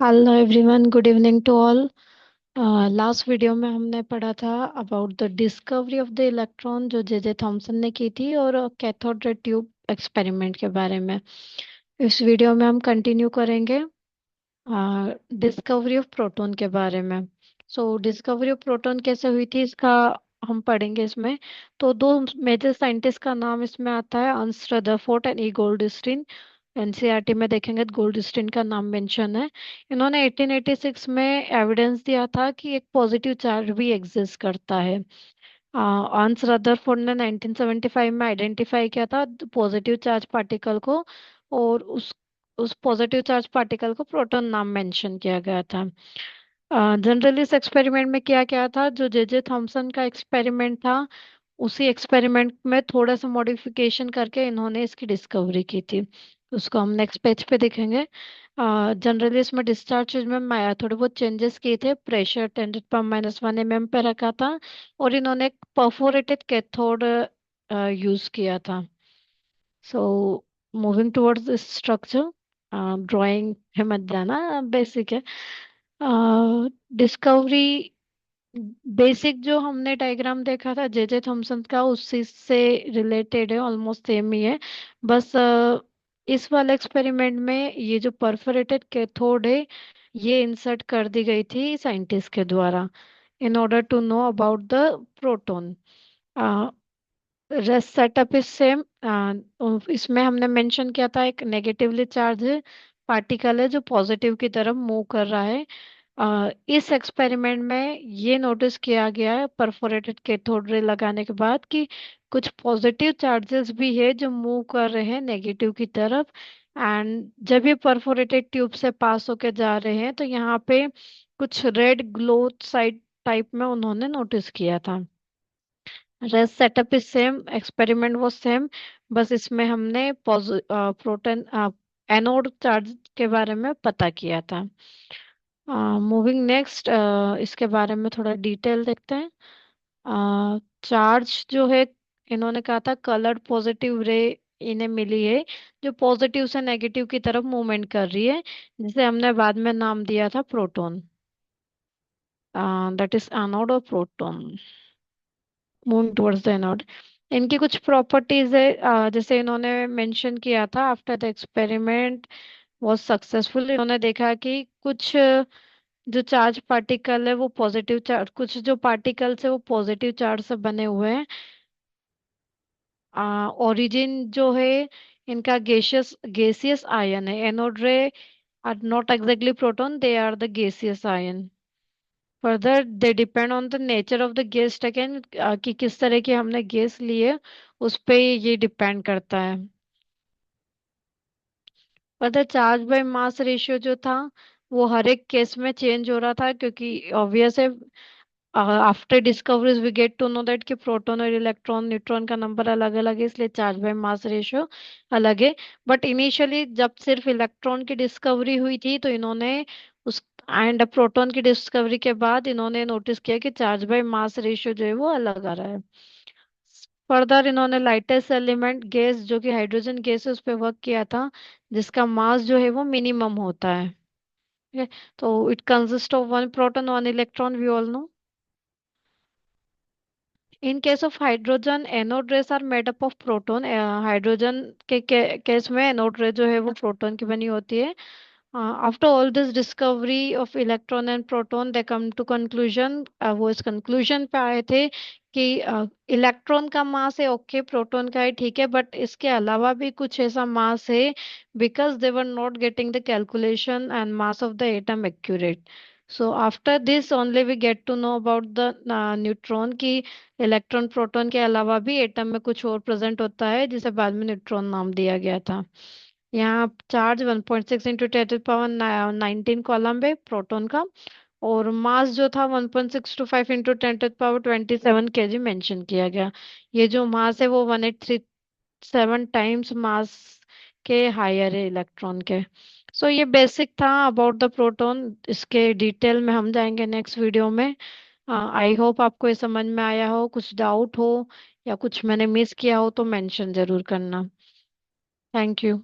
Hello everyone, good evening to all. Last video में हमने पढ़ा था about the discovery of the electron जो जे जे थॉमसन ने की थी, और कैथोड रे ट्यूब एक्सपेरिमेंट के बारे में। इस वीडियो में हम कंटिन्यू करेंगे डिस्कवरी ऑफ प्रोटॉन के बारे में। सो डिस्कवरी ऑफ प्रोटॉन कैसे हुई थी इसका हम पढ़ेंगे इसमें। तो दो मेजर साइंटिस्ट का नाम इसमें आता है, Ernst Rutherford and E Goldstein. NCERT में देखेंगे तो गोल्डस्टीन का नाम मेंशन है। इन्होंने 1886 में एविडेंस दिया था कि एक पॉजिटिव चार्ज भी एग्जिस्ट करता है। अर्नस्ट रदरफोर्ड ने 1975 में आइडेंटिफाई किया था पॉजिटिव चार्ज पार्टिकल को, और उस पॉजिटिव चार्ज पार्टिकल को प्रोटॉन नाम मेंशन किया गया था। जनरली इस एक्सपेरिमेंट में किया गया था, जो जे जे थॉमसन का एक्सपेरिमेंट था उसी एक्सपेरिमेंट में थोड़ा सा मॉडिफिकेशन करके इन्होंने इसकी डिस्कवरी की थी। उसको हम नेक्स्ट पेज पे देखेंगे। जनरली इसमें डिस्चार्ज में थोड़े बहुत चेंजेस किए थे। प्रेशर 10⁻⁻1 mm पे रखा था, और इन्होंने एक परफोरेटेड कैथोड यूज किया था। So moving towards this structure, drawing पे मत जाना, बेसिक है। डिस्कवरी बेसिक जो हमने डायग्राम देखा था जे जे थॉमसन का, उसी से रिलेटेड है, ऑलमोस्ट सेम ही है। बस इस वाले एक्सपेरिमेंट में ये जो परफोरेटेड कैथोड है ये इंसर्ट कर दी गई थी साइंटिस्ट के द्वारा, in order to know about the proton. Rest setup is same. इसमें हमने मेंशन किया था एक नेगेटिवली चार्ज पार्टिकल है जो पॉजिटिव की तरफ मूव कर रहा है। इस एक्सपेरिमेंट में ये नोटिस किया गया है परफोरेटेड कैथोड रे लगाने के बाद कि कुछ पॉजिटिव चार्जेस भी है जो मूव कर रहे हैं नेगेटिव की तरफ। एंड जब ये परफोरेटेड ट्यूब से पास होके जा रहे हैं तो यहाँ पे कुछ रेड ग्लो साइड टाइप में उन्होंने नोटिस किया था। Rest setup is same, experiment वो सेम। बस इसमें हमने प्रोटॉन एनोड चार्ज के बारे में पता किया था। मूविंग नेक्स्ट, इसके बारे में थोड़ा डिटेल देखते हैं। चार्ज जो है, इन्होंने कहा था कलर्ड पॉजिटिव रे इन्हें मिली है जो पॉजिटिव से नेगेटिव की तरफ मूवमेंट कर रही है, जिसे हमने बाद में नाम दिया था प्रोटॉन। दैट इज एनोड और proton. Moving towards the anode, इनकी कुछ प्रॉपर्टीज है। जैसे इन्होंने मेंशन किया था after the experiment was successful, इन्होंने देखा कि कुछ जो चार्ज पार्टिकल है वो पॉजिटिव चार्ज, कुछ जो पार्टिकल्स है वो पॉजिटिव चार्ज से बने हुए हैं। ओरिजिन जो है इनका गैसियस गैसियस आयन है। Anode ray are not exactly proton, they are the gaseous ion. Further they depend on the nature of the gas taken, कि किस तरह की हमने गैस ली है उस पे ये डिपेंड करता है। Further charge by mass ratio जो था वो हर एक केस में चेंज हो रहा था, क्योंकि ऑब्वियस है after discoveries we get to know that कि प्रोटॉन और इलेक्ट्रॉन न्यूट्रॉन का नंबर अलग अलग है, इसलिए चार्ज बाय मास रेशियो अलग है। बट इनिशियली जब सिर्फ इलेक्ट्रॉन की डिस्कवरी हुई थी तो इन्होंने उस एंड प्रोटॉन की डिस्कवरी के बाद इन्होंने नोटिस किया कि चार्ज बाय मास रेशियो जो है वो अलग आ रहा है। फर्दर इन्होंने लाइटेस्ट एलिमेंट गैस जो कि हाइड्रोजन गैस है उस पर वर्क किया था, जिसका मास जो है वो मिनिमम होता है। ठीक है, तो it consist of one proton one electron, we all know. In case of hydrogen anode rays are made up of proton. Hydrogen के केस में एनोड रे जो है वो प्रोटॉन की बनी होती है। After all this discovery of electron and proton they come to conclusion, वो इस कंक्लूजन पे आए थे कि इलेक्ट्रॉन का मास है ओके, प्रोटॉन का है ठीक है, बट इसके अलावा भी कुछ ऐसा मास है, because they were not getting the calculation and mass of the atom accurate. So after this only we get to know about the neutron की इलेक्ट्रॉन प्रोटॉन के अलावा भी एटम में कुछ और प्रेजेंट होता है, जिसे बाद में न्यूट्रॉन नाम दिया गया था। यहाँ चार्ज 1.6 इंटू 10⁻19 कॉलम है प्रोटॉन का, और मास जो था 1.625 इंटू 10⁻27 kg मेंशन किया गया। ये जो मास है वो 1837 टाइम्स मास के हायर है इलेक्ट्रॉन के। सो ये बेसिक था अबाउट द प्रोटॉन। इसके डिटेल में हम जाएंगे नेक्स्ट वीडियो में। आई होप आपको ये समझ में आया हो। कुछ डाउट हो या कुछ मैंने मिस किया हो तो मेंशन जरूर करना। Thank you.